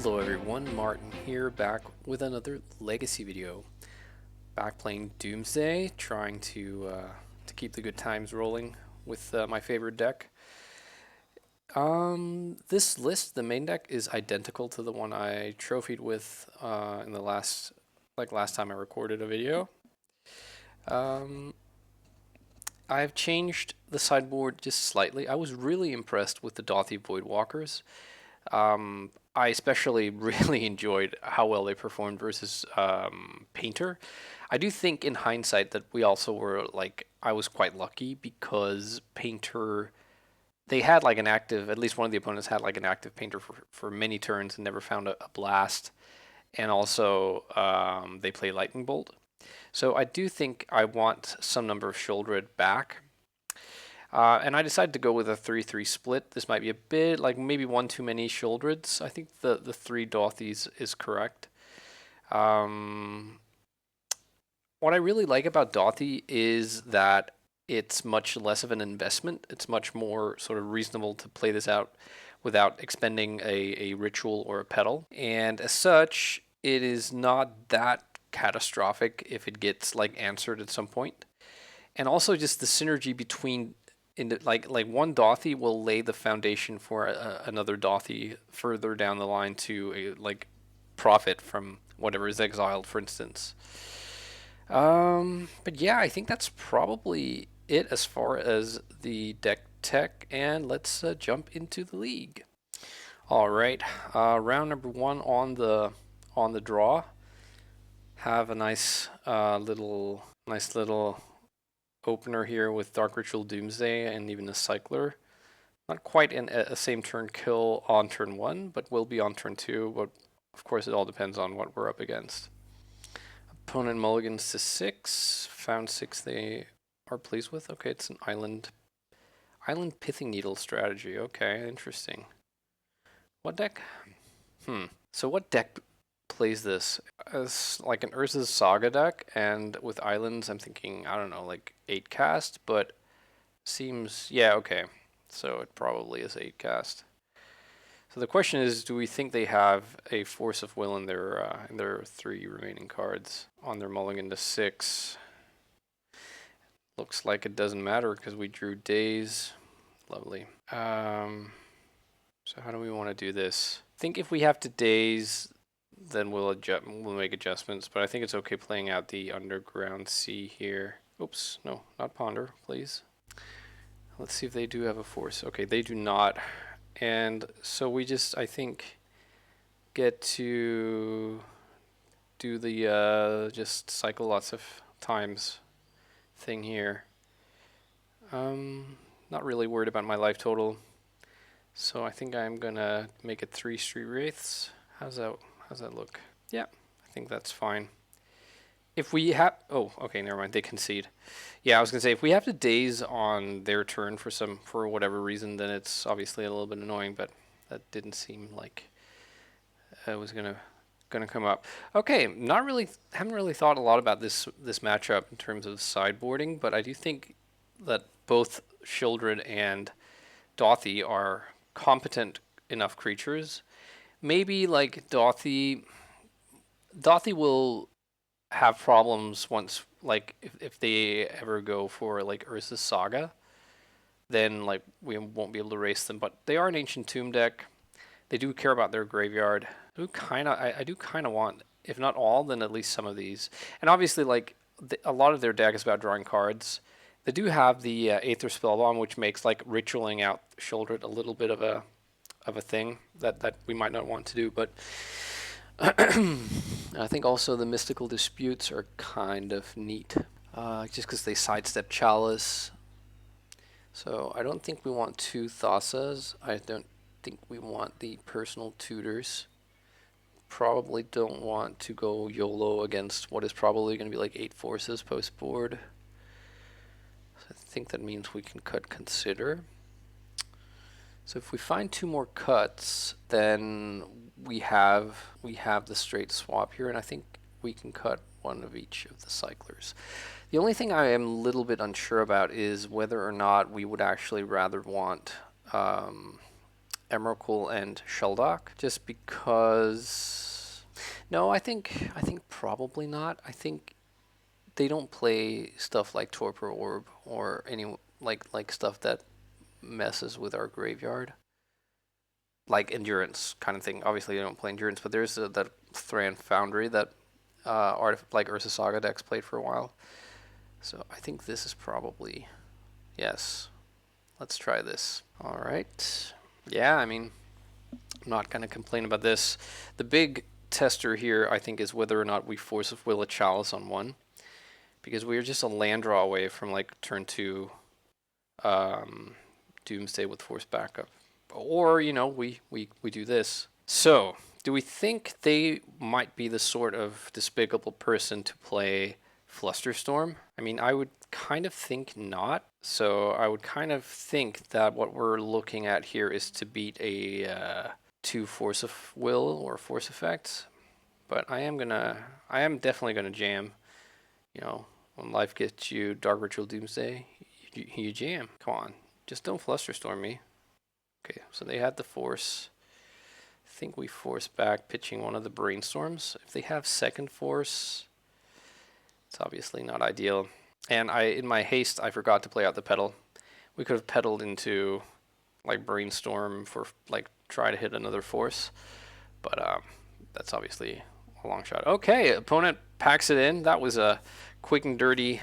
Hello everyone, Martin here, back with another Legacy video. Back playing Doomsday, trying to keep the good times rolling with my favorite deck. This list, the main deck, is identical to the one I trophied with in the last time I recorded a video. I've changed the sideboard just slightly. I was really impressed with the Dauthi Voidwalkers. I especially really enjoyed how well they performed versus Painter. I do think in hindsight that we also were I was quite lucky because Painter, they had like an active, at least one of the opponents had like an active Painter for many turns and never found a blast. And also they play Lightning Bolt. So I do think I want some number of Sheoldred back. And I decided to go with a 3-3 split. This might be a bit, like maybe one too many Sheoldreds. I think the 3 Dauthis is correct. What I really like about Dauthi is that it's much less of an investment. It's much more sort of reasonable to play this out without expending a ritual or a petal. And as such, it is not that catastrophic if it gets like answered at some point. And also just the synergy between like one Dauthi will lay the foundation for another Dauthi further down the line to profit from whatever is exiled, for instance. But yeah, I think that's probably it as far as the deck tech, and let's jump into the league. All right, round number 1 on the draw. Have a nice little opener here with Dark Ritual Doomsday and even a Cycler. Not quite a same turn kill on turn 1, but will be on turn 2, but of course it all depends on what we're up against. Opponent mulligans to 6, found 6 they are pleased with. Okay, it's an island Pithing Needle strategy. Okay, interesting. What deck? So what deck plays this? As like an Urza's Saga deck, and with islands I'm thinking, I don't know, like 8 cast, but seems, yeah, okay, so it probably is 8 cast. So the question is, do we think they have a Force of Will in their 3 remaining cards on their mulligan to 6? Looks like it doesn't matter because we drew Daze. Lovely. So how do we want to do this? I think if we have to Daze, then we'll make adjustments, but I think it's okay playing out the Underground Sea here. Oops, no, not Ponder, please. Let's see if they do have a Force. Okay, they do not. And so we just, I think, get to do the just cycle lots of times thing here. Not really worried about my life total, so I think I'm gonna make it 3 Street Wraiths. How's that look? Yeah, I think that's fine. If we have, oh, okay, never mind. They concede. Yeah, I was gonna say if we have to Daze on their turn for whatever reason, then it's obviously a little bit annoying. But that didn't seem like it was gonna come up. Okay, haven't really thought a lot about this matchup in terms of sideboarding, but I do think that both Sheoldred and Dauthi are competent enough creatures. Maybe like Dauthi will have problems once, like if they ever go for like Urza's Saga, then like we won't be able to race them. But they are an Ancient Tomb deck. They do care about their graveyard. I do kind of want, if not all, then at least some of these. And obviously, like a lot of their deck is about drawing cards. They do have the Aether Spellbomb, which makes like ritualing out Sheoldred a little bit of a thing that we might not want to do, but I think also the Mystical Disputes are kind of neat, just because they sidestep Chalice. So I don't think we want 2 Thasas. I don't think we want the Personal Tutors. Probably don't want to go YOLO against what is probably going to be like 8 forces post board. So I think that means we can cut Consider. So if we find 2 more cuts, then we have the straight swap here, and I think we can cut 1 of each of the cyclers. The only thing I am a little bit unsure about is whether or not we would actually rather want Emrakul and Sheldok, just because. No, I think probably not. I think they don't play stuff like Torpor Orb or any like stuff that messes with our graveyard, like Endurance kind of thing. Obviously, they don't play Endurance, but there's that Thran Foundry that like Ursa Saga decks played for a while. So I think this is probably yes. Let's try this. All right. Yeah, I mean, I'm not gonna complain about this. The big tester here, I think, is whether or not we Force of Will a Chalice on one, because we are just a land draw away from like turn 2 Doomsday with Force Backup. Or, we do this. So, do we think they might be the sort of despicable person to play Flusterstorm? I mean, I would kind of think not. So, I would kind of think that what we're looking at here is to beat a 2 Force of Will or Force Effects. But I am definitely gonna jam. When life gets you Dark Ritual Doomsday, you jam. Come on, just don't Flusterstorm me. Okay, so they had the Force. I think we force back pitching one of the Brainstorms. If they have second Force, it's obviously not ideal. And in my haste, I forgot to play out the pedal. We could have pedaled into like Brainstorm for like try to hit another Force, but that's obviously a long shot. Okay, opponent packs it in. That was a quick and dirty.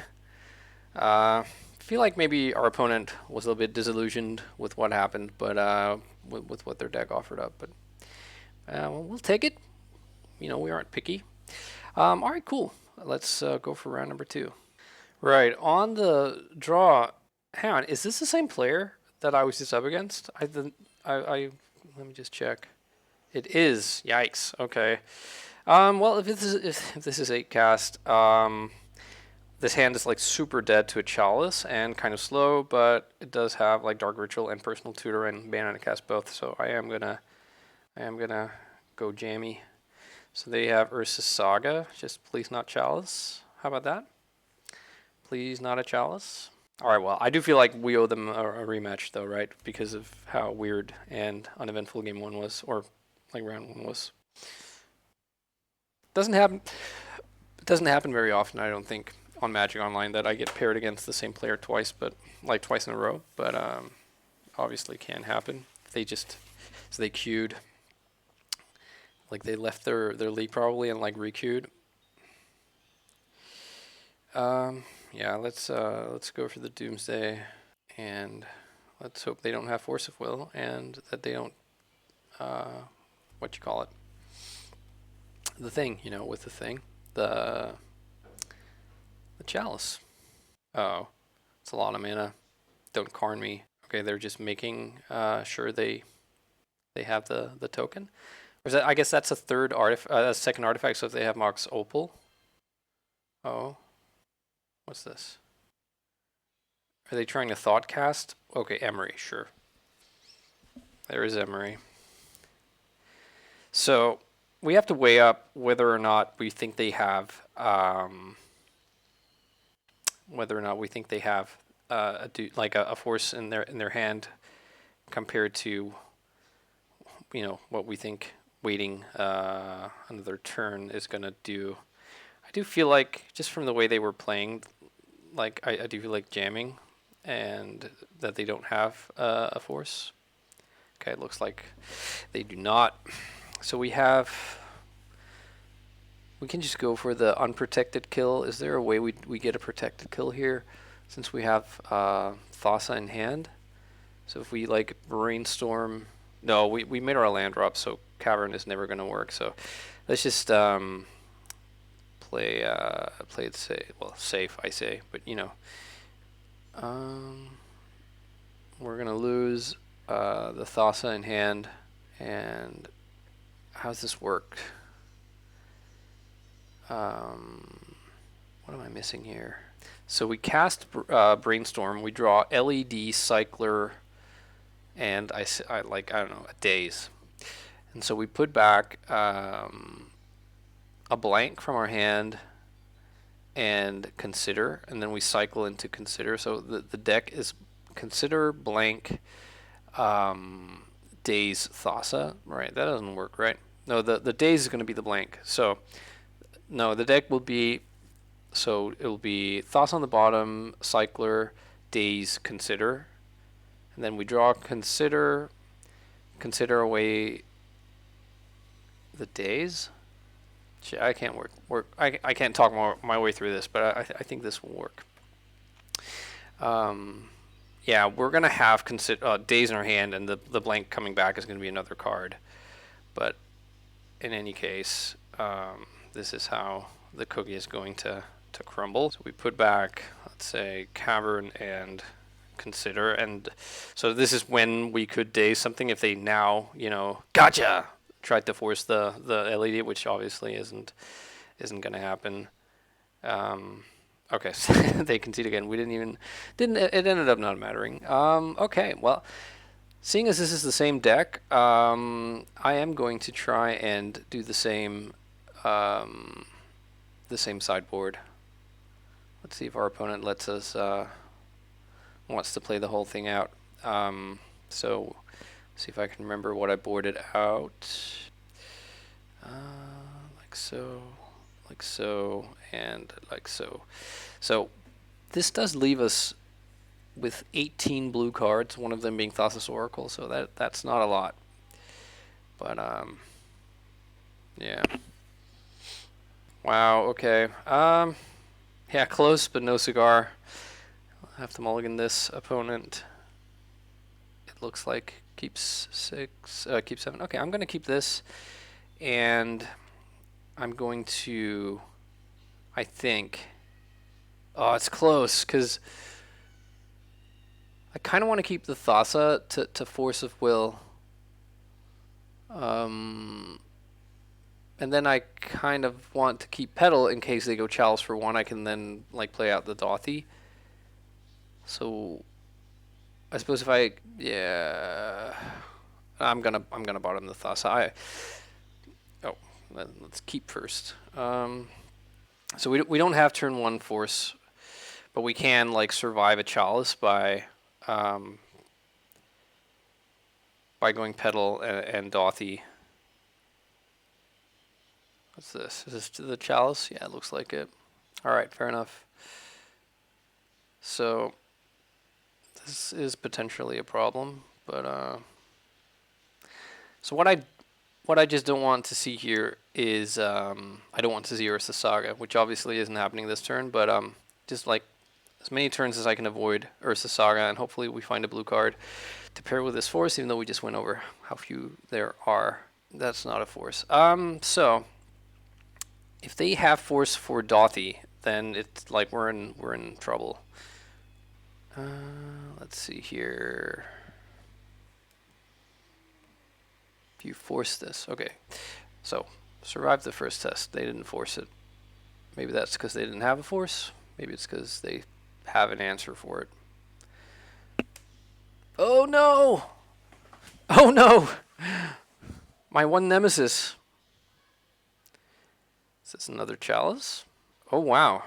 I feel like maybe our opponent was a little bit disillusioned with what happened, but with what their deck offered up. But we'll take it. We aren't picky. All right, cool. Let's go for round number 2. Right, on the draw. Hang on, is this the same player that I was just up against? Let me just check. It is. Yikes. Okay. Well, if this is 8 cast, this hand is like super dead to a Chalice and kind of slow, but it does have like Dark Ritual and Personal Tutor and Mana to cast both. So I am gonna go jammy. So they have Ursa Saga. Just please not Chalice. How about that? Please not a Chalice. All right. Well, I do feel like we owe them a rematch though, right? Because of how weird and uneventful game 1 was, or like round 1 was. Doesn't happen very often, I don't think, on Magic Online that I get paired against the same player twice, but like twice in a row. But obviously can happen. They queued, like they left their league probably and like requeued. Yeah, let's go for the Doomsday, and let's hope they don't have Force of Will and that they don't the thing, with the thing, the Chalice. Oh, it's a lot of mana. Don't Karn me. Okay, they're just making sure they have the token. Or is that? I guess that's a second artifact. So if they have Mox Opal. Oh, what's this? Are they trying to Thought Cast? Okay, Emery, sure. There is Emery. So we have to weigh up whether or not we think they have a force in their hand compared to what we think waiting another turn is gonna do. I do feel like just from the way they were playing, like I do feel like jamming, and that they don't have a force. Okay, it looks like they do not. So we can just go for the unprotected kill. Is there a way we get a protected kill here, since we have Thassa in hand? So if we like Brainstorm, no, we made our land drop, so Cavern is never going to work. So let's just play it safe. Well, safe I say, but we're gonna lose the Thassa in hand. And how's this work? What am I missing here? So we cast Brainstorm. We draw LED, Cycler, and I don't know, a Daze. And so we put back a blank from our hand and Consider, and then we cycle into Consider. So the deck is Consider, blank, Daze Thassa. Right, that doesn't work, right? No, the Daze is going to be the blank. So, no, the deck will be, so it will be Thassa on the bottom, Cycler, Daze, Consider. And then we draw Consider away the Daze. Shit, I can't I can't talk my way through this, but I think this will work. Yeah, we're gonna have Daze in our hand, and the blank coming back is gonna be another card. But in any case, this is how the cookie is going to crumble. So we put back, let's say, Cavern and Consider, and so this is when we could Daze something if they now, gotcha, tried to force the LED, which obviously isn't going to happen. Okay, so they concede again. We didn't. It ended up not mattering. Okay, well, seeing as this is the same deck, I am going to try and do the same sideboard. Let's see if our opponent lets us wants to play the whole thing out. So see if I can remember what I boarded out. Like so, and like so. So this does leave us with 18 blue cards, one of them being Thassa's Oracle, so that's not a lot. But yeah. Wow, okay. Yeah, close but no cigar. I'll have to mulligan this opponent. It looks like keeps 7. Okay, I'm going to keep this, and I'm going to, I think, oh, it's close, because I kind of want to keep the Thassa to Force of Will. And then I kind of want to keep Petal in case they go Chalice for 1. I can then play out the Dauthi. So I suppose if I'm gonna bottom the Thassa. Let's keep first. So we don't have turn 1 Force, but we can survive a Chalice by going Petal and Dauthi. What's this? Is this to the Chalice? Yeah, it looks like it. Alright, fair enough. So this is potentially a problem, but so what I just don't want to see here is I don't want to see Ursa Saga, which obviously isn't happening this turn, but just as many turns as I can avoid Ursa Saga, and hopefully we find a blue card to pair with this Force, even though we just went over how few there are. That's not a Force. So if they have Force for Dauthi, then it's we're in trouble. Let's see here. If you force this, okay. So survived the first test. They didn't force it. Maybe that's because they didn't have a Force. Maybe it's because they have an answer for it. Oh no! Oh no! My one nemesis. Is this another Chalice? Oh wow.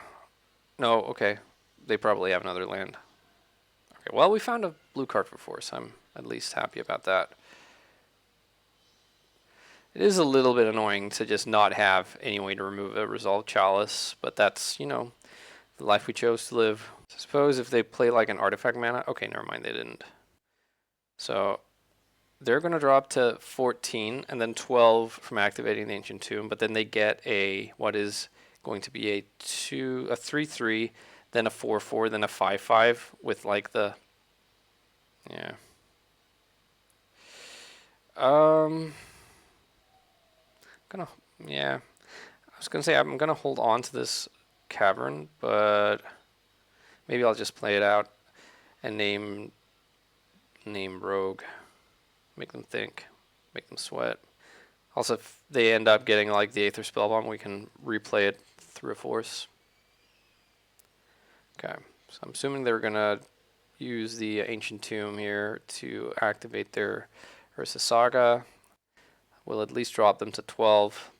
No, okay. They probably have another land. Okay, well, we found a blue card for Force. I'm at least happy about that. It is a little bit annoying to just not have any way to remove a resolved Chalice, but that's, the life we chose to live. I suppose if they play an artifact mana, okay, never mind, they didn't. So they're going to drop to 14 and then 12 from activating the Ancient Tomb, but then they get what is going to be a 3/3, then a 4/4, then a 5/5 with yeah. Yeah. I was gonna say I'm gonna hold on to this Cavern, but maybe I'll just play it out and name Rogue. Make them think. Make them sweat. Also, if they end up getting the Aether Spellbomb, we can replay it through a Force. Okay, so I'm assuming they're gonna use the Ancient Tomb here to activate their Ursa Saga. We'll at least drop them to 12.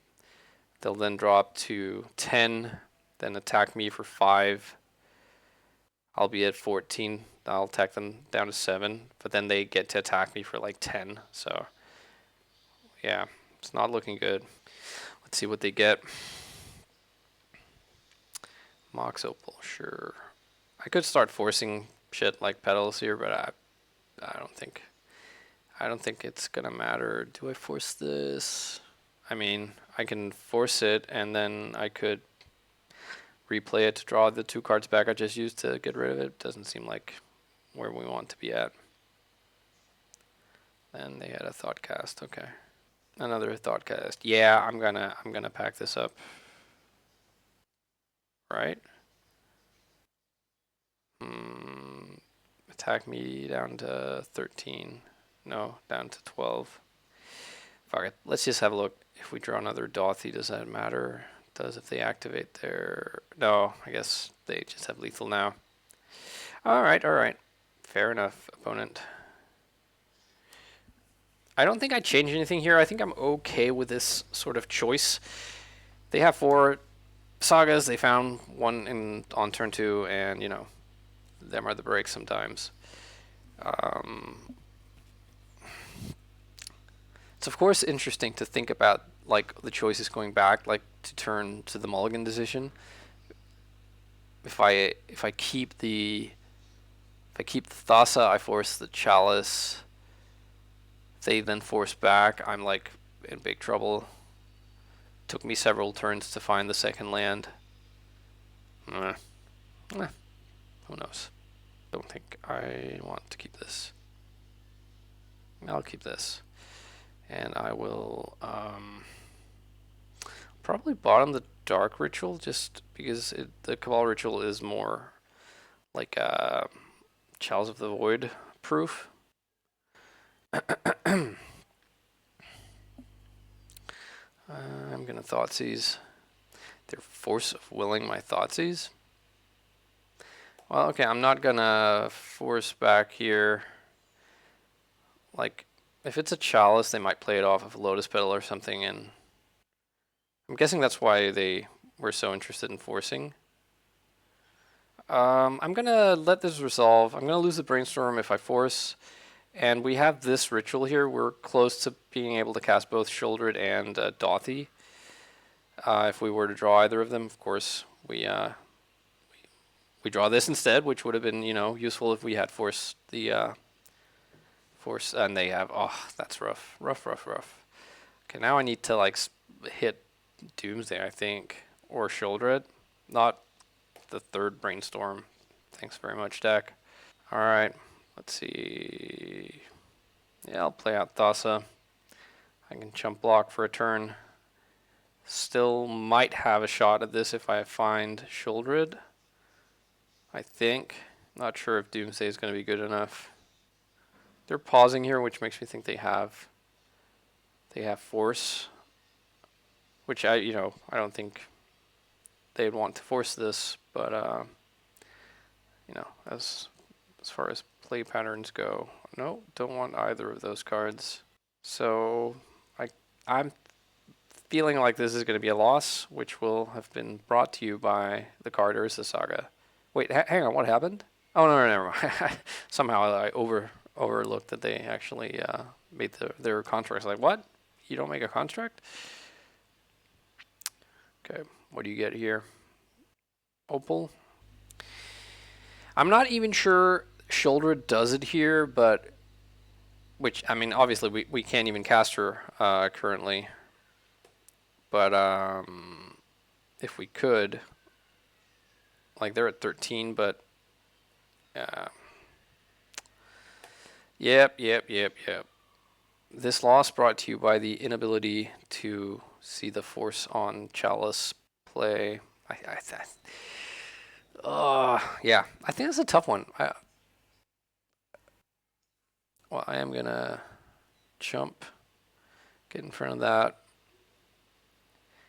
They'll then drop to 10, then attack me for 5. I'll be at 14. I'll attack them down to 7, but then they get to attack me for like 10. So yeah, it's not looking good. Let's see what they get. Mox Opal, sure. I could start forcing shit like petals here, but I don't think it's gonna matter. Do I force this? I mean, I can force it, and then I could replay it to draw the 2 cards back I just used to get rid of it. Doesn't seem like where we want to be at. And they had a thought cast. Okay, another thought cast. Yeah, I'm gonna pack this up. Right? Attack me down to 13. No, down to 12. Fuck it. Let's just have a look. If we draw another Dauthi, does that matter? Does if they activate their... No, I guess they just have lethal now. Alright, alright. Fair enough, opponent. I don't think I changed anything here. I think I'm okay with this sort of choice. They have 4 sagas. They found one on turn 2, and, you know, them are the breaks sometimes. It's of course interesting to think about like the choices going back, like to turn to the mulligan decision. If I keep the Thassa, I force the Chalice. If they then force back, I'm like in big trouble. Took me several turns to find the second land. Who knows? Don't think I want to keep this. I'll keep this. And I will probably bottom the Dark Ritual, just because the Cabal Ritual is more like Chalice of the Void proof. I'm going to Thoughtseize. Their Force of Willing my Thoughtseize. Well, okay, I'm not going to force back here. Like, if it's a Chalice, they might play it off of a Lotus Petal or something, and I'm guessing that's why they were so interested in forcing. I'm going to let this resolve. I'm going to lose the Brainstorm if I force, and we have this ritual here. We're close to being able to cast both Sheoldred and Dauthi. If we were to draw either of them, of course, we draw this instead, which would have been, you know, useful if we had forced the... force, and they have, oh, that's rough. Rough. Okay, now I need to like hit Doomsday, I think, or Sheoldred, not the 3rd Brainstorm. Thanks very much, deck. Alright, let's see. Yeah, I'll play out Thassa. I can chump block for a turn. Still might have a shot at this if I find Sheoldred, I think. Not sure if Doomsday is going to be good enough. They're pausing here, which makes me think they have force, which I don't think they'd want to force this, but you know, as far as play patterns go, no, don't want either of those cards. So I'm feeling like this is going to be a loss, which will have been brought to you by the card Ursa Saga. Wait, hang on, what happened? Oh no, never mind. Somehow I overlooked that they actually made their contracts. Like, what? You don't make a contract? Okay, what do you get here? Opal. I'm not even sure Sheoldred does it here, but which, I mean, obviously we can't even cast her currently. But if we could, like, they're at 13, but Yep. This loss brought to you by the inability to see the force on Chalice play. Yeah, I think that's a tough one. Well, I am gonna jump, get in front of that,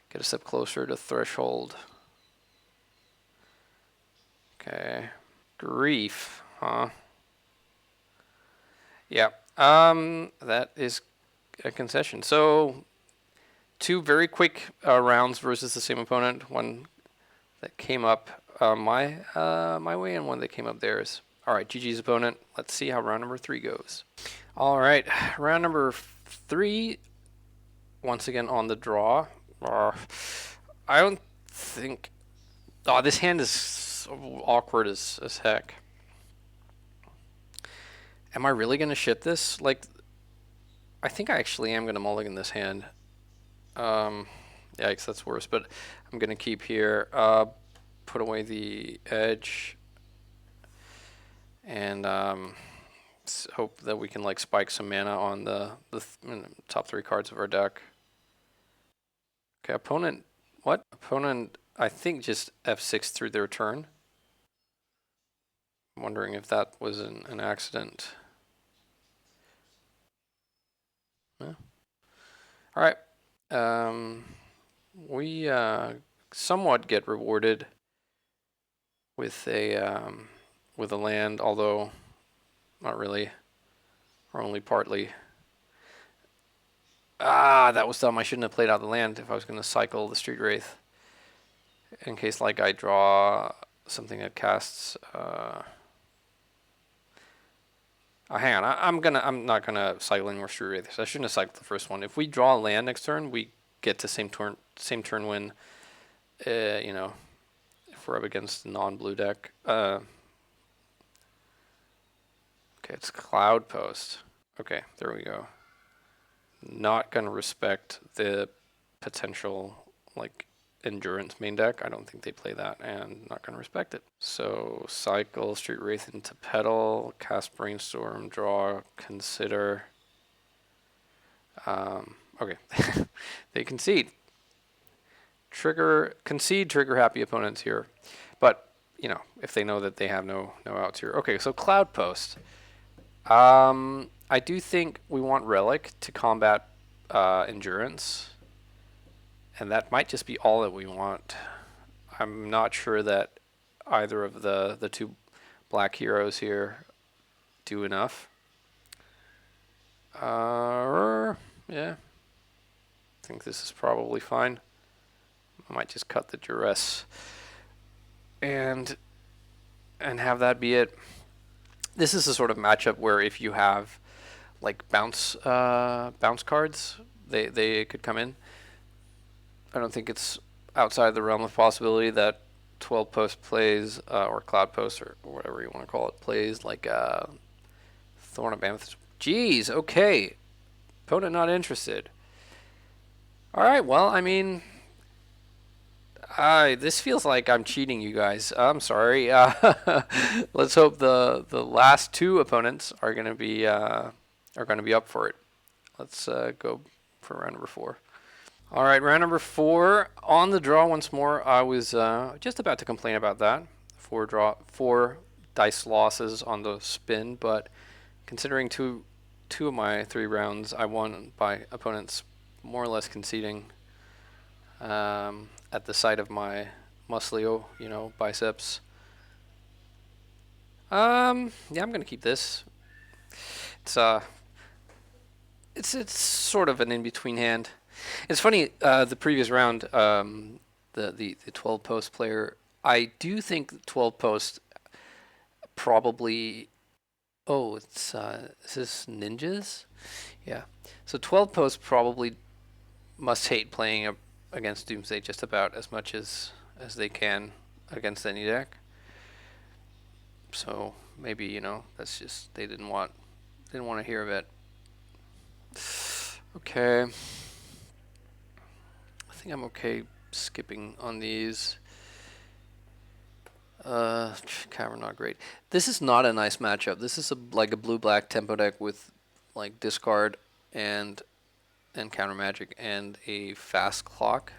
get a step closer to threshold. Okay, grief, huh? Yeah, that is a concession. So 2 very quick rounds versus the same opponent. One that came up my way, and one that came up theirs. All right, GG's opponent. Let's see how round number 3 goes. All right, round number 3. Once again on the draw. I don't think. Oh, this hand is so awkward as heck. Am I really gonna ship this? Like, I think I actually am gonna mulligan this hand. Yikes, that's worse. But I'm gonna keep here. Put away the edge, and hope that we can like spike some mana on the top 3 cards of our deck. Okay, opponent. What? Opponent, I think, just F6 through their turn. I'm wondering if that was an accident. Yeah. All right. We somewhat get rewarded with a land, although not really, or only partly. Ah, that was dumb. I shouldn't have played out the land if I was going to cycle the Street Wraith. In case like I draw something that casts. Hang on. I'm not gonna cycle any more Street Wraiths. I shouldn't have cycled the first one. If we draw a land next turn, we get to same turn win. You know, if we're up against a non-blue deck. Okay, it's Cloud Post. Okay, there we go. Not gonna respect the potential like endurance main deck. I don't think they play that, and not gonna respect it. So cycle Street Wraith into Petal, cast Brainstorm, draw, consider. Okay, they concede. Concede, trigger happy opponents here, but you know if they know that they have no outs here. Okay, so Cloud Post. I do think we want Relic to combat Endurance, and that might just be all that we want. I'm not sure that either of the 2 black heroes here do enough. Yeah, I think this is probably fine. I might just cut the duress and have that be it. This is a sort of matchup where if you have like bounce cards, they could come in. I don't think it's outside the realm of possibility that 12 Post plays, or Cloud Post, or whatever you want to call it, plays like Thorn of Amethyst. Jeez, okay. Opponent not interested. Alright, well, I mean, this feels like I'm cheating you guys. I'm sorry. Let's hope the last 2 opponents are going to be up for it. Let's go for round number 4. All right, round number 4 on the draw once more. I was just about to complain about that. 4 dice losses on the spin, but considering two of my 3 rounds, I won by opponents more or less conceding at the sight of my muscly, biceps. Yeah, I'm gonna keep this. It's sort of an in-between hand. It's funny, the previous round, the 12 Post player, I do think 12 Post probably. Oh, it's is this ninjas? Yeah. So 12 Post probably must hate playing against Doomsday just about as much as they can against any deck. So maybe that's just they didn't want to hear of it. Okay. I think I'm okay skipping on these. Cavern not great. This is not a nice matchup. This is like a blue-black tempo deck with like discard and counter magic and a fast clock.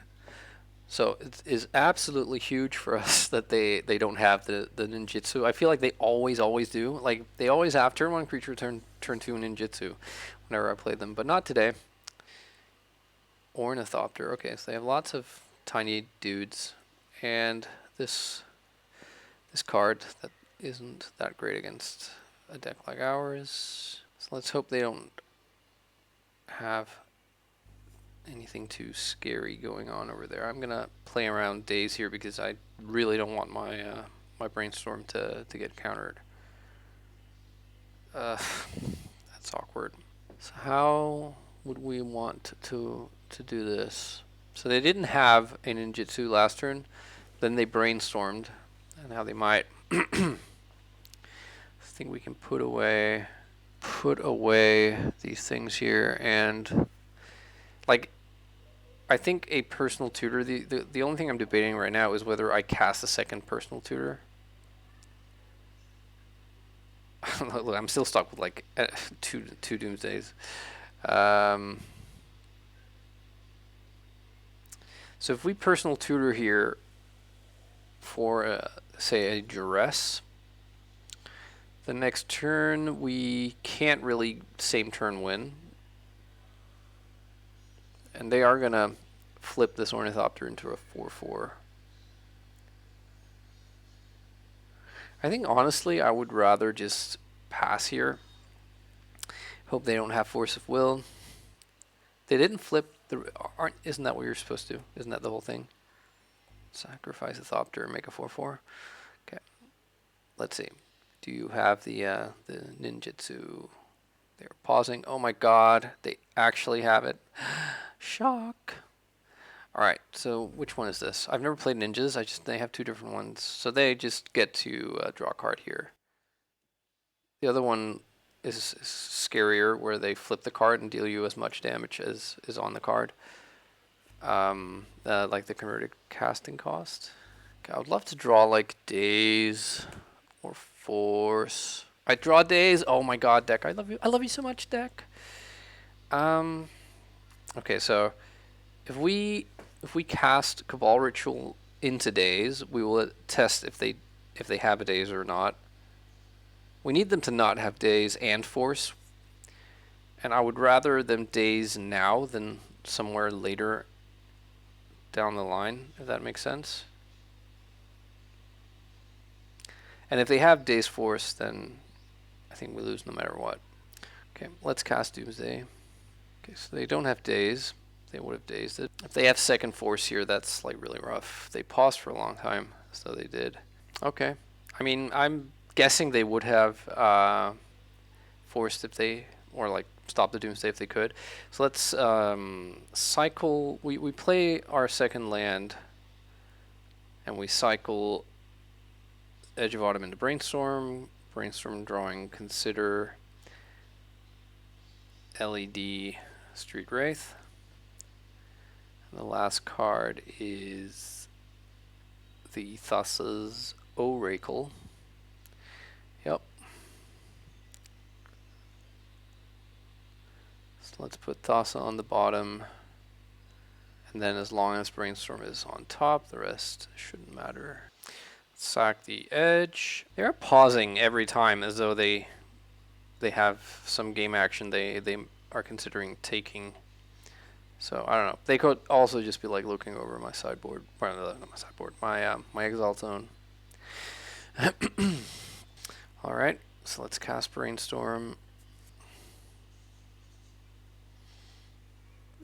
So it is absolutely huge for us that they don't have the ninjutsu. I feel like they always do. Like they always have turn 1 creature, turn 2 ninjutsu whenever I play them, but not today. Ornithopter. Okay, so they have lots of tiny dudes, and this card that isn't that great against a deck like ours. So let's hope they don't have anything too scary going on over there. I'm gonna play around days here because I really don't want my my brainstorm to get countered. That's awkward. So how would we want to do this? So they didn't have a ninjutsu last turn. Then they brainstormed, and how they might. I think we can put away these things here, and like I think a personal tutor. The only thing I'm debating right now is whether I cast a second personal tutor. Look, I'm still stuck with like two Doomsdays. So if we personal tutor here for say a duress, the next turn we can't really same turn win, and they are gonna flip this Ornithopter into a 4/4. I think honestly I would rather just pass here. Hope they don't have Force of Will. They didn't flip the. Isn't that what you're supposed to do? Isn't that the whole thing? Sacrifice a Thopter and make a 4/4. Okay. Let's see. Do you have the ninjutsu? They're pausing. Oh my god, they actually have it. Shock. Alright, so which one is this? I've never played ninjas. They have two different ones. So they just get to draw a card here. The other one is scarier, where they flip the card and deal you as much damage as is on the card. Like the converted casting cost. Okay, I would love to draw like Daze or Force. I draw Daze. Oh my god, deck. I love you. I love you so much, deck. Okay, so if we cast Cabal Ritual into Daze, we will test if they have a Daze or not. We need them to not have Daze and Force, and I would rather them Daze now than somewhere later down the line, if that makes sense. And if they have Daze Force, then I think we lose no matter what. Okay, let's cast Doomsday. Okay, so they don't have Daze. They would have dazed it. If they have second Force here, that's like really rough. They paused for a long time, so they did. Okay. I mean, I'm guessing they would have forced if they, or like stop the Doomsday if they could. So let's cycle. We play our second land, and we cycle Edge of Autumn into Brainstorm. Brainstorm drawing, consider LED Street Wraith. And the last card is the Thassa's Oracle. Yep. So let's put Thassa on the bottom. And then as long as Brainstorm is on top, the rest shouldn't matter. Sack the edge. They're pausing every time as though they have some game action they are considering taking. So I don't know. They could also just be like looking over my sideboard. Not my sideboard. My Exalt Zone. All right. So let's cast Brainstorm.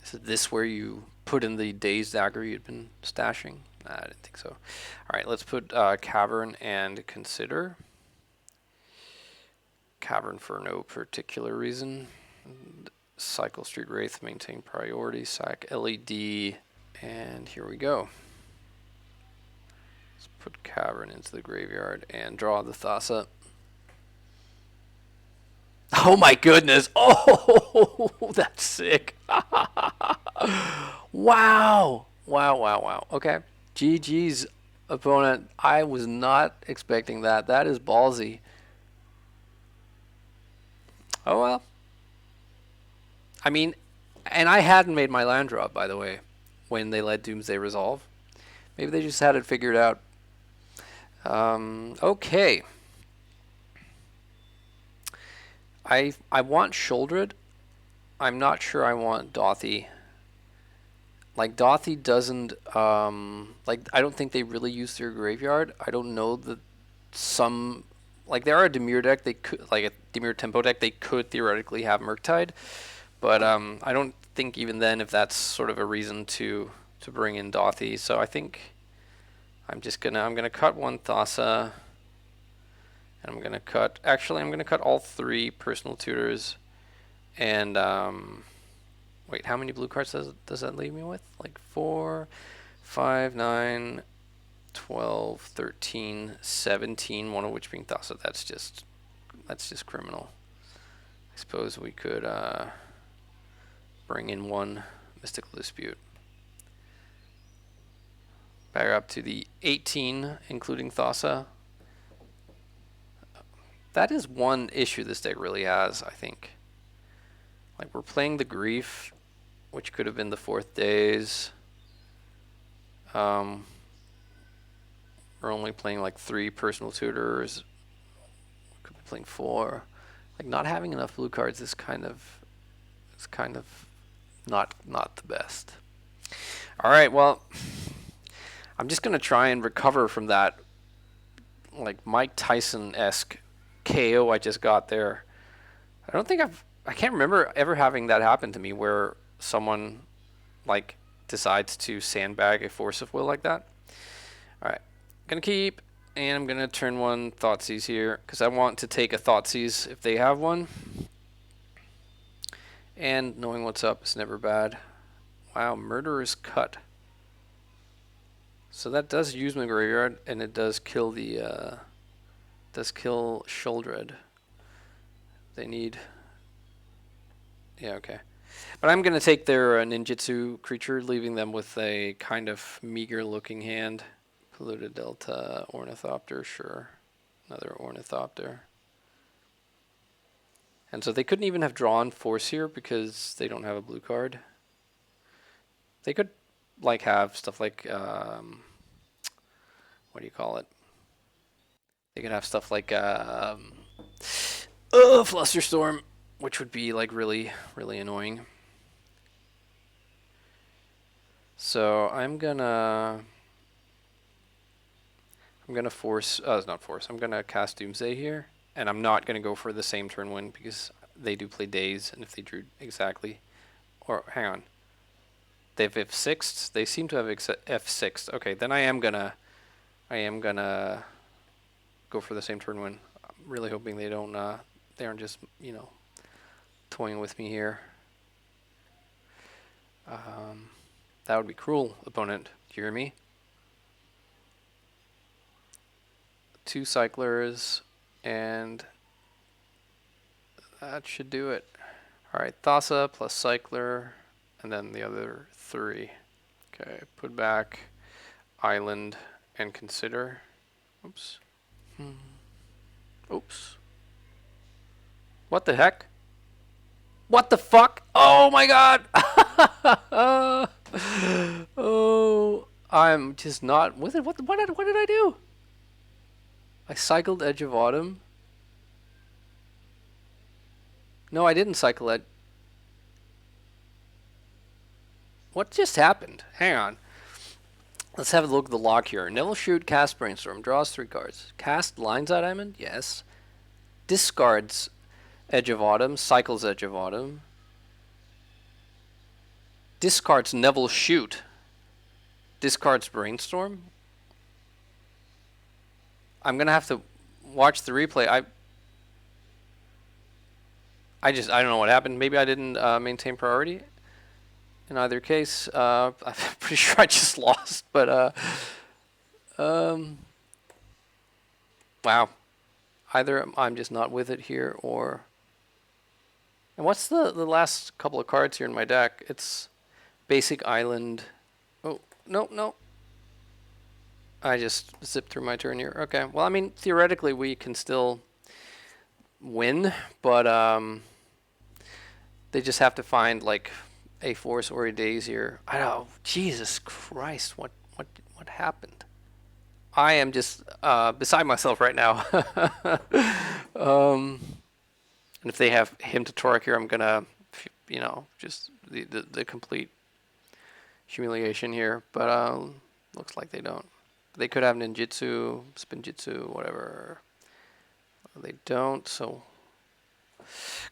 Is this where you put in the Dazed Dagger you'd been stashing? Nah, I didn't think so. All right. Let's put Cavern and Consider. Cavern for no particular reason. Cycle Street Wraith, maintain priority, sack LED, and here we go. Let's put Cavern into the graveyard and draw the Thassa. Oh my goodness! Oh, that's sick! Wow! Wow! Okay, GG's opponent. I was not expecting that. That is ballsy. Oh well. I mean, and I hadn't made my land drop, by the way, when they let Doomsday resolve. Maybe they just had it figured out. Okay. I want Sheoldred. I'm not sure I want Dauthi. Like, Dauthi doesn't, like, I don't think they really use their graveyard. I don't know that some, like, there are a Dimir deck, they could, like a Dimir Tempo deck, they could theoretically have Murktide. But I don't think even then if that's sort of a reason to bring in Dauthi. So I think I'm gonna cut one Thassa, And I'm gonna cut. Actually, I'm gonna cut all 3 personal tutors. And wait, how many blue cards does that leave me with? Like 4, 5, 9, 12, 13, 17. One of which being Thassa. That's just criminal. I suppose we could bring in 1 Mystical Dispute. Back up to the 18, including Thassa. That is one issue this deck really has, I think. Like, we're playing the Grief, which could have been the 4th Days. We're only playing like 3 personal tutors. We could be playing 4. Like, not having enough blue cards is kind of not the best. All right, well, I'm just gonna try and recover from that, like, Mike Tyson-esque KO I just got there. I can't remember ever having that happen to me where someone like decides to sandbag a Force of Will like that. All right, gonna keep, and I'm gonna turn 1 Thoughtseize here because I want to take a Thoughtseize if they have one. And knowing what's up is never bad. Wow, Murderer's Cut. So that does use my graveyard, and it does kill the Sheoldred. They need. Yeah, okay. But I'm going to take their ninjutsu creature, leaving them with a kind of meager-looking hand. Polluted Delta, Ornithopter, sure. Another Ornithopter. And so they couldn't even have drawn Force here because they don't have a blue card. They could, like, have stuff like, what do you call it? They could have stuff like, Flusterstorm, which would be, like, really, really annoying. So I'm gonna force, not force, I'm gonna cast Doomsday here, and I'm not gonna go for the same turn win because they do play Days, and if they drew exactly, or hang on, they've F6'd, they seem to have F6'd. Okay, then I am gonna go for the same turn win. I'm really hoping they don't, they aren't just, you know, toying with me here. That would be cruel, opponent. Do you hear me? 2 cyclers, and that should do it. Alright, Thassa plus cycler, and then the other 3. Okay, put back island and consider. Oops. Oops. What the heck? What the fuck? Oh my god! Oh, I'm just not with it. What did I do? I cycled Edge of Autumn. No, I didn't cycle it. What just happened? Hang on. Let's have a look at the log here. Neville Shoot, cast Brainstorm, draws 3 cards. Cast Lion's Eye Diamond, yes. Discards Edge of Autumn, cycles Edge of Autumn. Discards Neville Shoot. Discards Brainstorm. I'm gonna have to watch the replay. I don't know what happened. Maybe I didn't maintain priority. In either case, I'm pretty sure I just lost. But wow. Either I'm just not with it here, or. And what's the last couple of cards here in my deck? It's Basic Island. Oh, no. I just zipped through my turn here. Okay, well, I mean, theoretically, we can still win, but they just have to find, like, a Force or a Days here. I know, Jesus Christ, what happened? I am just beside myself right now. And if they have Hymn to Torque here, I'm gonna, you know, just the complete humiliation here. But looks like they don't. They could have ninjutsu, spinjitsu, whatever. They don't, so.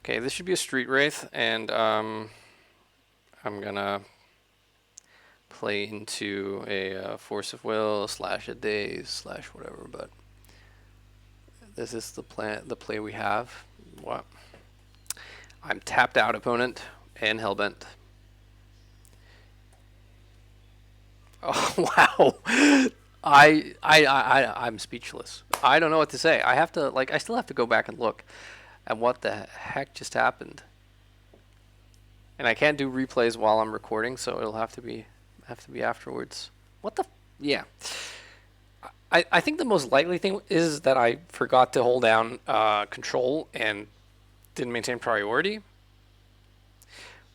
Okay, this should be a Street Wraith, and I'm gonna play into a Force of Will / a Daze / whatever, but This is the play we have. What? I'm tapped out, opponent, and hellbent. Oh wow! I'm speechless. I don't know what to say. I have to I still have to go back and look at what the heck just happened. And I can't do replays while I'm recording, so it'll have to be afterwards. What the? Yeah. I think the most likely thing is that I forgot to hold down control and didn't maintain priority.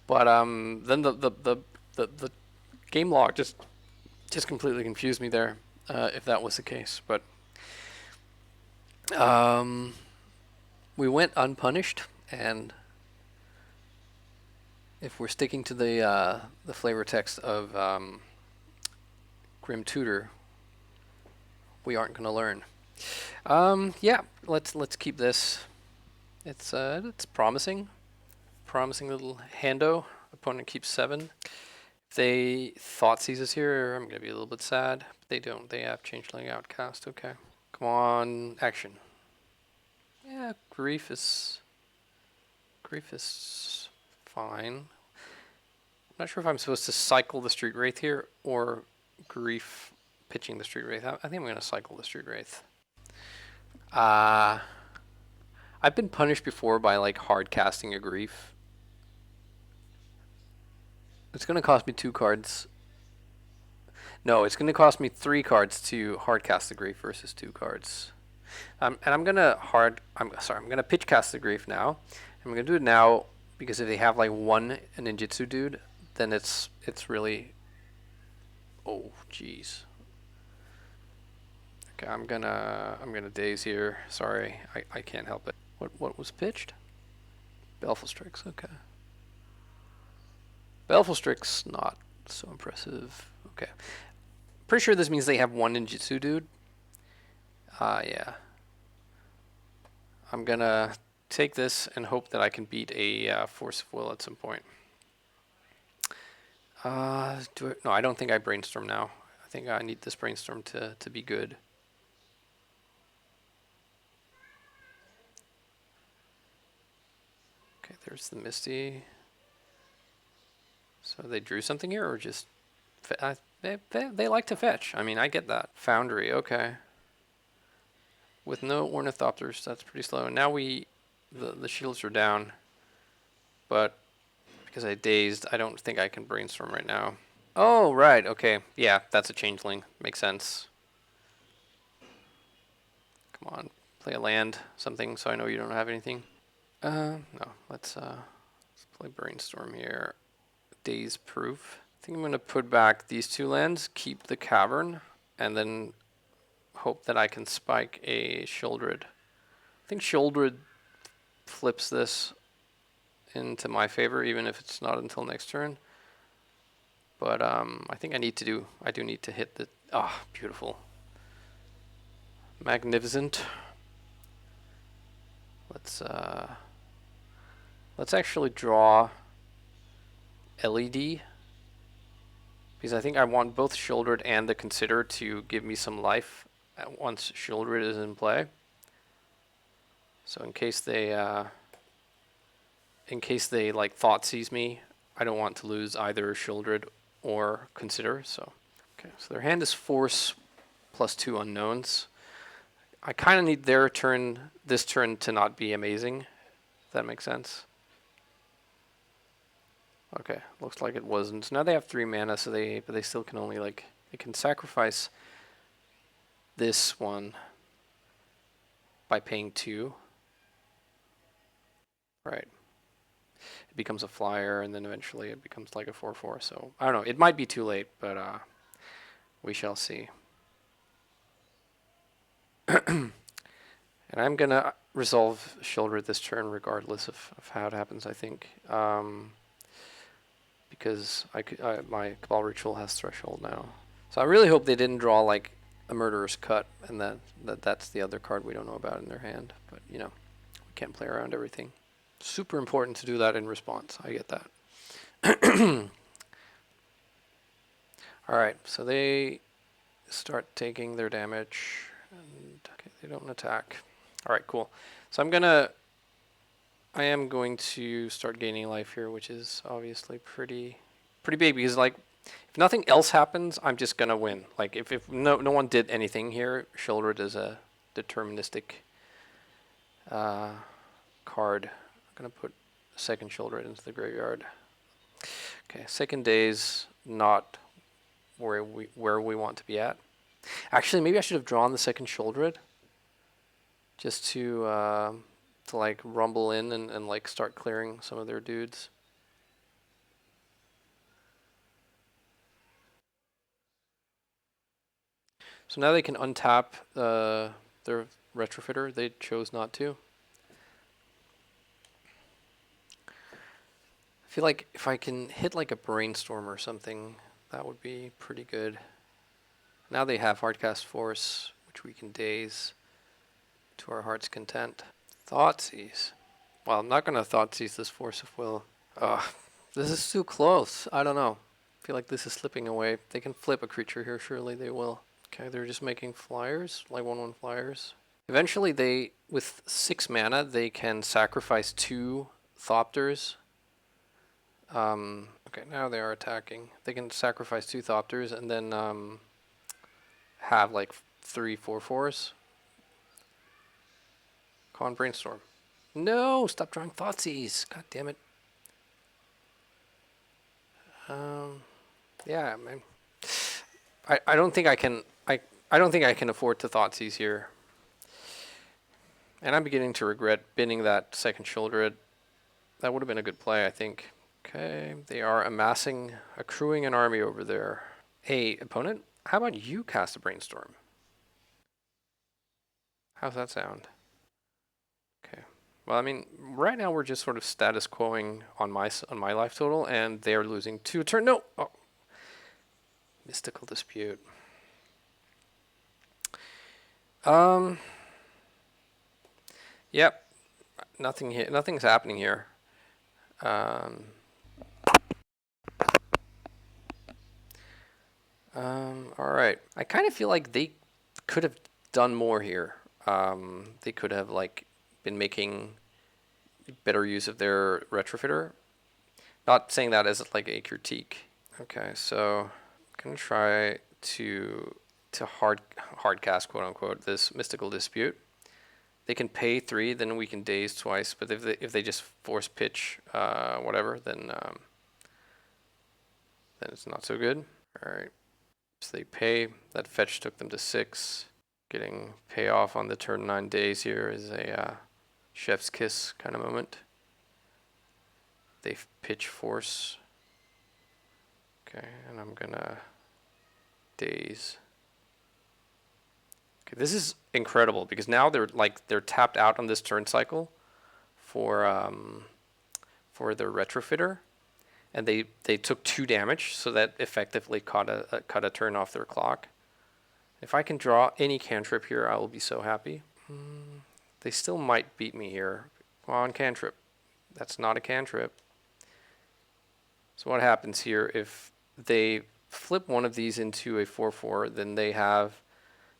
But then the game log just completely confused me there, if that was the case. But we went unpunished, and if we're sticking to the flavor text of Grim Tutor, we aren't going to learn. Yeah, let's keep this. It's promising little hando. Opponent keeps 7. If they thought seizes here, I'm gonna be a little bit sad. But they don't. They have Changeling Outcast. Okay, come on, action. Yeah, grief is fine. I'm not sure if I'm supposed to cycle the Street Wraith here or grief pitching the Street Wraith. I think I'm gonna cycle the Street Wraith. I've been punished before by hard casting a grief. It's going to cost me 2 cards. No, it's going to cost me 3 cards to hard cast the grief versus 2 cards. And I'm going to pitch cast the grief now. I'm going to do it now because if they have one ninjutsu dude, then it's really, oh jeez. Okay, I'm gonna daze here. Sorry, I can't help it. What was pitched? Baleful Strix, okay. Baleful Strix, not so impressive. Okay. Pretty sure this means they have 1 ninjutsu dude. Yeah. I'm gonna take this and hope that I can beat a Force of Will at some point. No, I don't think I brainstorm now. I think I need this brainstorm to be good. Okay, there's the Misty. So they drew something here, or just they like to fetch. I mean, I get that. Foundry, okay. With no Ornithopters, that's pretty slow. And now the shields are down, but because I dazed, I don't think I can brainstorm right now. Oh, right, okay. Yeah, that's a changeling. Makes sense. Come on, play a land, something, so I know you don't have anything. No, let's play brainstorm here. Daze proof. I think I'm going to put back these 2 lands, keep the cavern, and then hope that I can spike a Sheoldred. I think Sheoldred flips this into my favor, even if it's not until next turn. But I think I do need to hit the, beautiful. Magnificent. Let's actually draw LED, because I think I want both Sheoldred and the Consider to give me some life once Sheoldred is in play. So in case they thought seize me, I don't want to lose either Sheoldred or Consider. So okay, so their hand is Force plus 2 unknowns. I kind of need their turn, this turn, to not be amazing. If that makes sense. Okay, looks like it wasn't. So now they have 3 mana, so but they still can only they can sacrifice this one by paying 2. Right. It becomes a flyer, and then eventually it becomes like a 4/4. So I don't know. It might be too late, but we shall see. And I'm gonna resolve Sheoldred this turn, regardless of how it happens. I think. Because my Cabal Ritual has Threshold now. So I really hope they didn't draw a Murderer's Cut, and that's the other card we don't know about in their hand. But we can't play around everything. Super important to do that in response. I get that. Alright, so they start taking their damage, and okay, they don't attack. All right, cool. So I am going to start gaining life here, which is obviously pretty big because like if nothing else happens, I'm just gonna win. Like if no one did anything here, Sheoldred is a deterministic card. I'm gonna put a second Sheoldred into the graveyard. Okay, second day's not where we want to be at. Actually, maybe I should have drawn the second Sheoldred just to like rumble in and like start clearing some of their dudes. So now they can untap their retrofitter. They chose not to. I feel like if I can hit like a brainstorm or something, that would be pretty good. Now they have Hardcast Force, which we can daze to our heart's content. Thoughtseize. Well, I'm not going to Thoughtseize this Force of Will. This is too close. I don't know. I feel like this is slipping away. They can flip a creature here. Surely they will. Okay, they're just making flyers, like 1/1 flyers. Eventually, with 6 mana, they can sacrifice 2 Thopters. Okay, now they are attacking. They can sacrifice 2 Thopters and then have like 3 4/4s. Con Brainstorm. No, stop drawing Thoughtseize. God damn it. Yeah, man. I don't think I can. I don't think I can afford to Thoughtseize here. And I'm beginning to regret binning that second Sheoldred. That would have been a good play, I think. Okay, they are accruing an army over there. Hey, opponent, how about you cast a Brainstorm? How's that sound? Okay. Well, I mean, right now we're just sort of status quoing on my life total, and they are losing 2 a turn. No! Oh. Mystical Dispute. Yep. Nothing here. Nothing's happening here. All right. I kind of feel like they could have done more here. They could have like been making better use of their retrofitter. Not saying that as like a critique. Okay, so I'm gonna try to hard cast quote unquote this Mystical Dispute. They can pay 3, then we can daze twice. But if they just force pitch whatever, then it's not so good. All right. So they pay. That fetch took them to 6. Getting payoff on the turn 9 days here is a chef's kiss kind of moment. They pitch force. Okay, and I'm gonna daze. Okay, this is incredible because now they're tapped out on this turn cycle for their retrofitter, and they took 2 damage, so that effectively cut a turn off their clock. If I can draw any cantrip here, I will be so happy. They still might beat me here. Come on, cantrip. That's not a cantrip. So what happens here if they flip one of these into a 4/4, then they have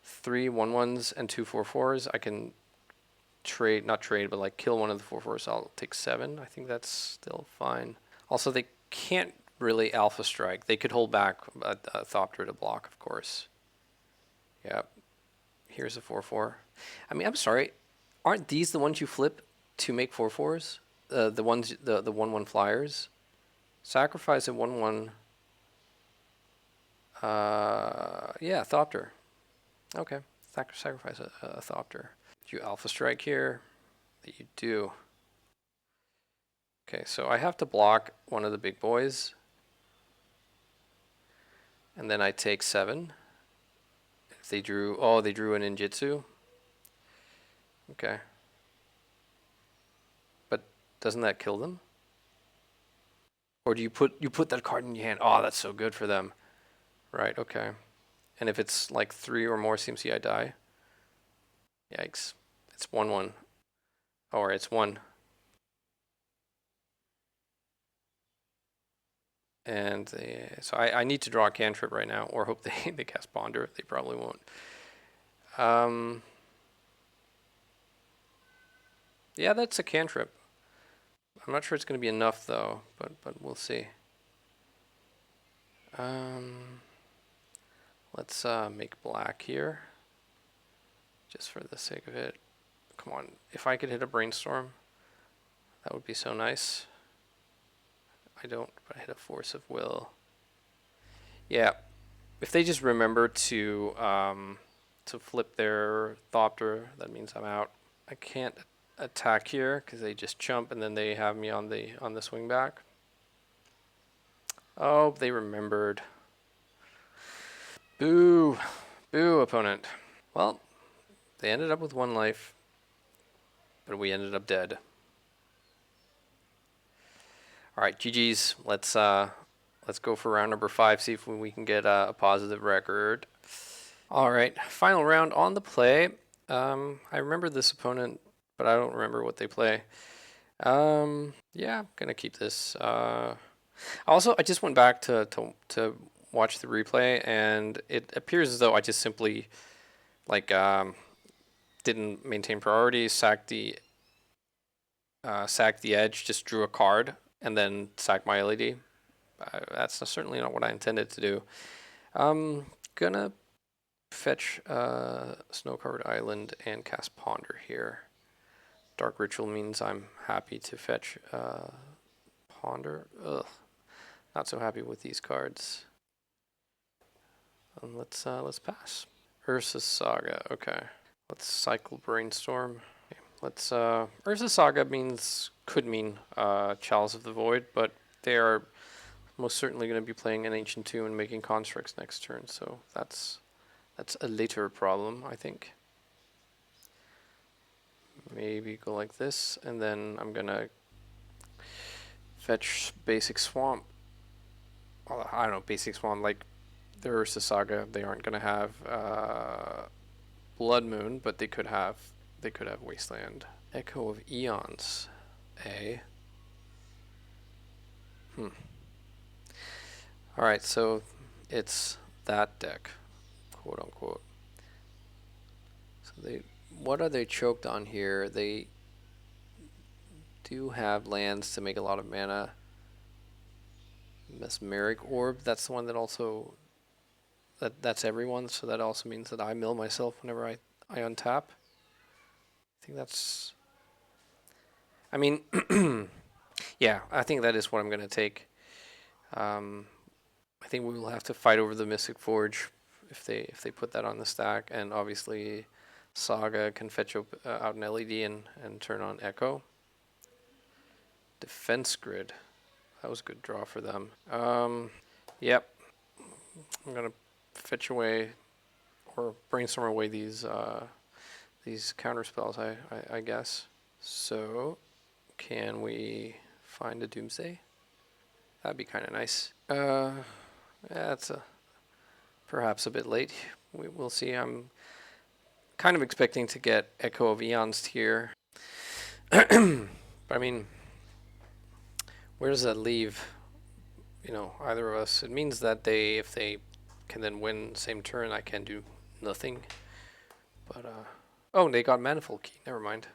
3 1/1s and 2 4/4s. I can not trade, but like kill one of the 4/4s. I'll take 7. I think that's still fine. Also, they can't really alpha strike. They could hold back a Thopter to block, of course. Yep. Here's a 4/4. I mean, I'm sorry. Aren't these the ones you flip to make 4/4s? The ones, the 1/1 flyers? Sacrifice a 1/1. Yeah, Thopter. Okay. Sacrifice a Thopter. Do you alpha strike here? That you do. Okay, so I have to block one of the big boys. And then I take 7. If they drew an Injitsu. Okay. But doesn't that kill them? Or do you put that card in your hand? Oh, that's so good for them. Right, okay. And if it's like 3 or more CMC, I die. Yikes. It's 1/1. Or it's 1. And so I need to draw a cantrip right now, or hope they cast Ponder. They probably won't. Yeah, that's a cantrip. I'm not sure it's going to be enough though, but we'll see. Let's make black here, just for the sake of it. Come on, if I could hit a brainstorm, that would be so nice. I don't, but I hit a force of will. Yeah, if they just remember to flip their Thopter, that means I'm out. I can't attack here because they just jump and then they have me on the swing back. Oh, they remembered. Boo, boo, opponent. Well, they ended up with 1 life, but we ended up dead. All right, GG's. Let's go for round number 5. See if we can get a positive record. All right, final round on the play. I remember this opponent, but I don't remember what they play. Yeah, I'm gonna keep this. Also, I just went back to watch the replay, and it appears as though I just simply like didn't maintain priority, sacked the edge, just drew a card, and then sacked my LED. That's certainly not what I intended to do. I'm gonna fetch Snow-Covered Island and cast Ponder here. Dark Ritual means I'm happy to fetch Ponder. Ugh, not so happy with these cards. Let's pass. Ursa Saga. Okay. Let's cycle Brainstorm. Okay. Let's Ursa Saga could mean Chalice of the Void, but they are most certainly going to be playing an Ancient Tomb and making constructs next turn, so that's a later problem, I think. Maybe go like this, and then I'm gonna fetch Basic Swamp. Well, I don't know, Basic Swamp, like the Ursa Saga, they aren't gonna have Blood Moon, but they could have Wasteland. Echo of Eons, eh? Alright, so it's that deck, quote unquote. So what are they choked on here? They do have lands to make a lot of mana. Mesmeric Orb, that's the one that also that's everyone, so that also means that I mill myself whenever I untap. I think that's, I mean, yeah, I think that is what I'm gonna take. I think we will have to fight over the Mystic Forge if they put that on the stack, and obviously Saga can fetch out an LED and turn on Echo. Defense Grid, that was a good draw for them. Yep, I'm gonna fetch away or brainstorm away these counter spells, I guess. So, can we find a Doomsday? That'd be kind of nice. Yeah, it's perhaps a bit late. We'll see. I'm kind of expecting to get Echo of Eons here. But I mean, where does that leave, either of us? It means that if they can then win same turn, I can do nothing. But, oh, they got Manifold Key. Never mind.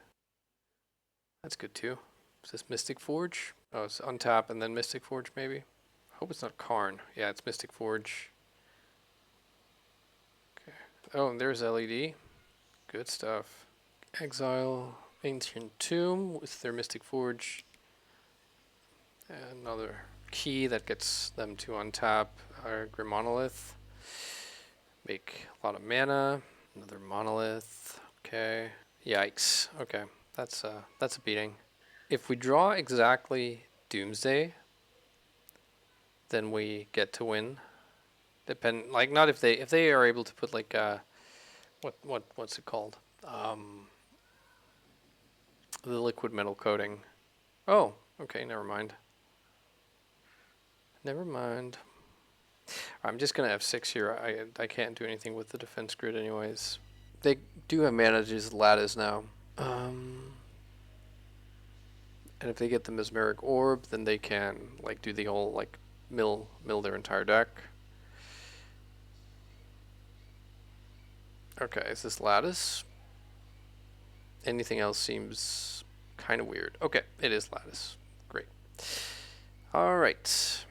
That's good too. Is this Mystic Forge? Oh, it's untap and then Mystic Forge maybe? I hope it's not Karn. Yeah, it's Mystic Forge. Okay. Oh, and there's LED. Good stuff. Exile Ancient Tomb with their Mystic Forge. Another key that gets them to untap Grim Monolith. Make a lot of mana. Another Monolith. Okay. Yikes. Okay. That's a beating. If we draw exactly Doomsday, then we get to win. Not if they are able to put like what's it called? The liquid metal coating. Oh, okay, never mind. Never mind. I'm just gonna F6 here. I can't do anything with the defense grid anyways. They do have mana to use lattice now. And if they get the Mesmeric Orb, then they can do the whole mill their entire deck. Okay, is this lattice? Anything else seems Kind of weird. Okay, it is lattice. Great. All right.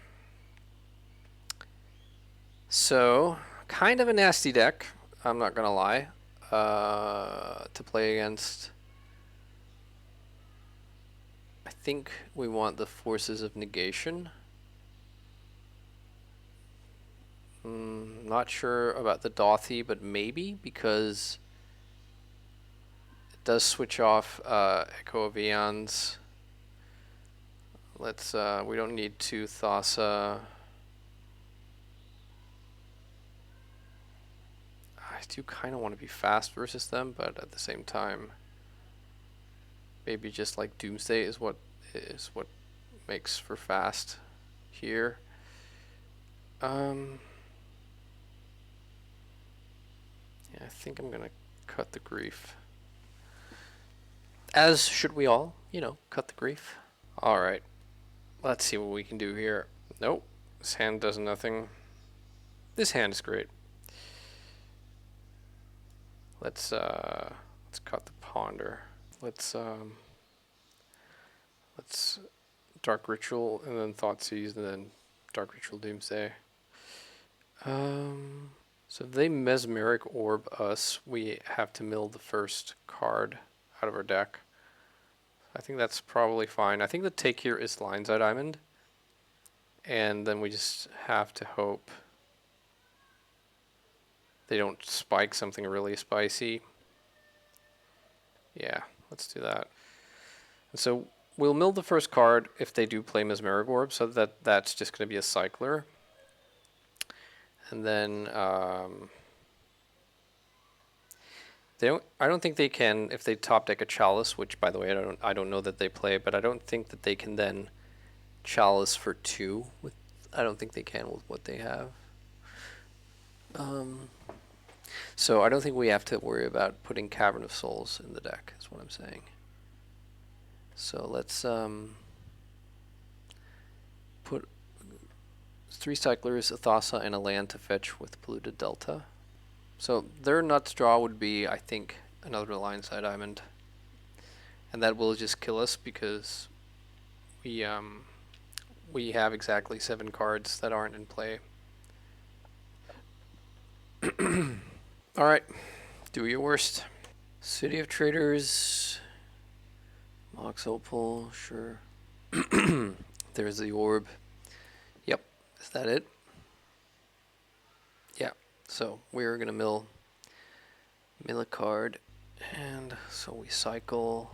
So, kind of a nasty deck, I'm not going to lie, to play against. I think we want the Forces of Negation. Not sure about the Dauthi, but maybe, because it does switch off Echo of Aeons. Let's, we don't need 2 Thassa. I do kind of want to be fast versus them, but at the same time, maybe just like Doomsday is what makes for fast here. Yeah, I think I'm gonna cut the grief. As should we all, you know, cut the grief. All right, let's see what we can do here. Nope, this hand does nothing. This hand is great. Let's cut the ponder. Let's Dark Ritual and then Thoughtseize and then Dark Ritual Doomsday. So if they Mesmeric Orb us, we have to mill the first card out of our deck. I think that's probably fine. I think the take here is Lion's Eye Diamond. And then we just have to hope they don't spike something really spicy. Yeah, let's do that. And so we'll mill the first card if they do play Mesmeric Orb, so that's just going to be a cycler. And then I don't think they can, if they top deck a Chalice, which by the way I don't know that they play, but I don't think that they can then Chalice for 2 with, I don't think they can with what they have. So I don't think we have to worry about putting Cavern of Souls in the deck, is what I'm saying. So let's put 3 cyclers, a Thassa, and a land to fetch with Polluted Delta. So their nuts draw would be, I think, another Lion's Eye Diamond. And that will just kill us because we have exactly 7 cards that aren't in play. Alright, do your worst. City of Traders, Mox Opal, sure. There's the orb. Yep, is that it? Yeah, so we're gonna mill a card, and so we cycle.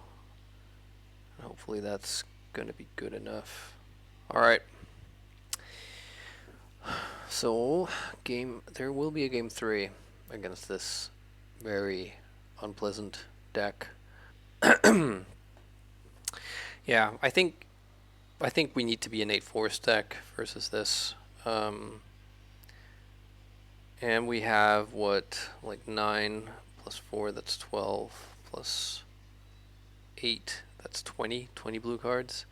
Hopefully that's gonna be good enough. Alright. So there will be a game 3 against this very unpleasant deck. Yeah, I think we need to be an 8-force deck versus this. And we have what, like 9 plus 4, that's 12, plus 8, that's 20 blue cards.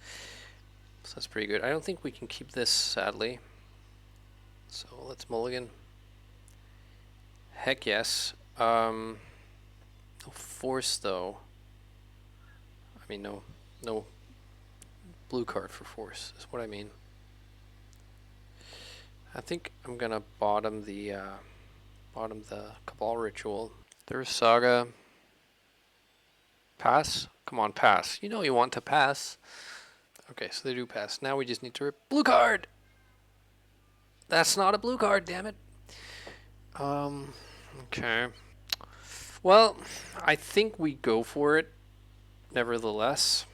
So that's pretty good. I don't think we can keep this, sadly. So let's mulligan. Heck yes. No force though. I mean no blue card for force is what I mean. I think I'm gonna bottom the Cabal Ritual. There's Saga. Pass? Come on, pass. You know you want to pass. Okay, so they do pass. Now we just need to rip blue card. That's not a blue card, damn it. Okay. Well, I think we go for it. Nevertheless,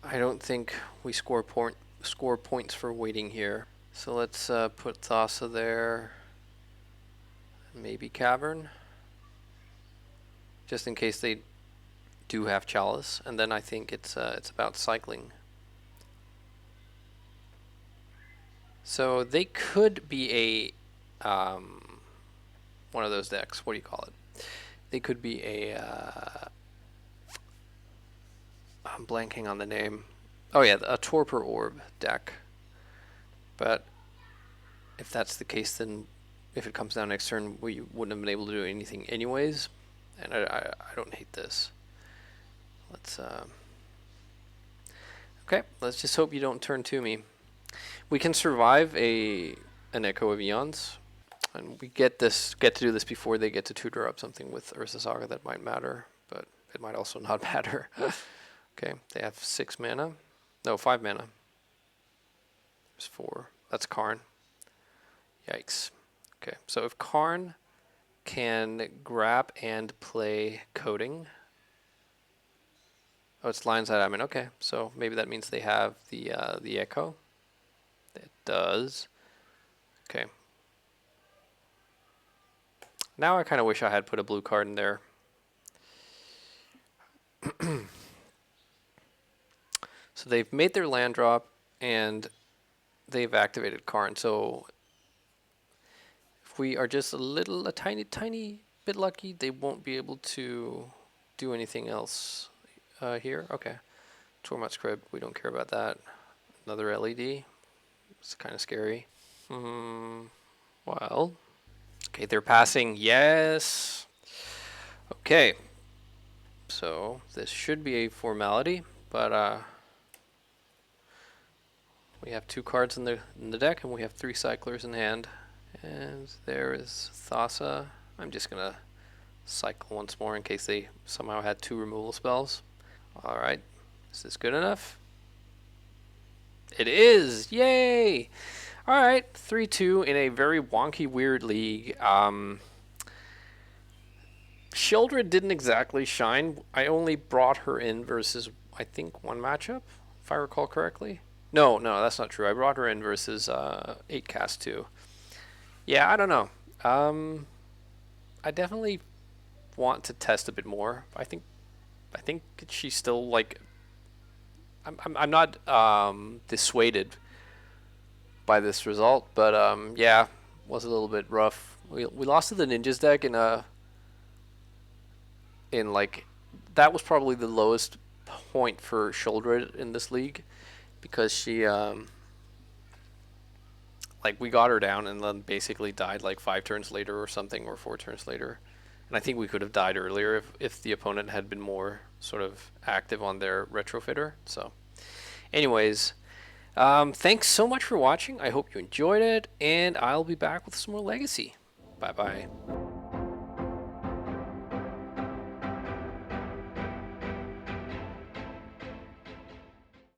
I don't think we score points for waiting here. So let's put Thassa there. Maybe Cavern, just in case they do have Chalice, and then I think it's about cycling. So they could be a one of those decks. What do you call it? They could be a I'm blanking on the name. Oh yeah, a Torpor Orb deck. But if that's the case, then if it comes down next turn, we wouldn't have been able to do anything anyways. And I don't hate this. Let's Okay, let's just hope you don't turn to me. We can survive an Echo of Eons, and we get to do this before they get to tutor up something with Ursa Saga that might matter, but it might also not matter. Okay, they have 6 mana. No, 5 mana. There's 4. That's Karn. Yikes. Okay, so if Karn can grab and play Coding. Oh, it's Lion's Eye Diamond. Okay, so maybe that means they have the Echo. It does. Okay. Now I kind of wish I had put a blue card in there. So they've made their land drop and they've activated Karn. So if we are just a tiny bit lucky, they won't be able to do anything else here. Okay. Tormod's Crib, we don't care about that. Another LED. It's kind of scary. Well. Okay, they're passing. Yes. Okay. So this should be a formality, but we have 2 cards in the deck, and we have 3 cyclers in hand. And there is Thassa. I'm just gonna cycle once more in case they somehow had 2 removal spells. All right, is this good enough? It is! Yay! All right, 3-2 in a very wonky, weird league. Sheoldred didn't exactly shine. I only brought her in versus, I think, 1 matchup, if I recall correctly. No, that's not true. I brought her in versus 8 cast 2. Yeah, I don't know. I definitely want to test a bit more. I think she's still like. I'm not dissuaded by this result, but yeah, was a little bit rough. We lost to the Ninjas deck in like that was probably the lowest point for Sheoldred in this league because she like we got her down and then basically died like 5 turns later or something, or 4 turns later. And I think we could have died earlier if the opponent had been more sort of active on their retrofitter. So anyways, thanks so much for watching. I hope you enjoyed it, and I'll be back with some more Legacy. Bye-bye.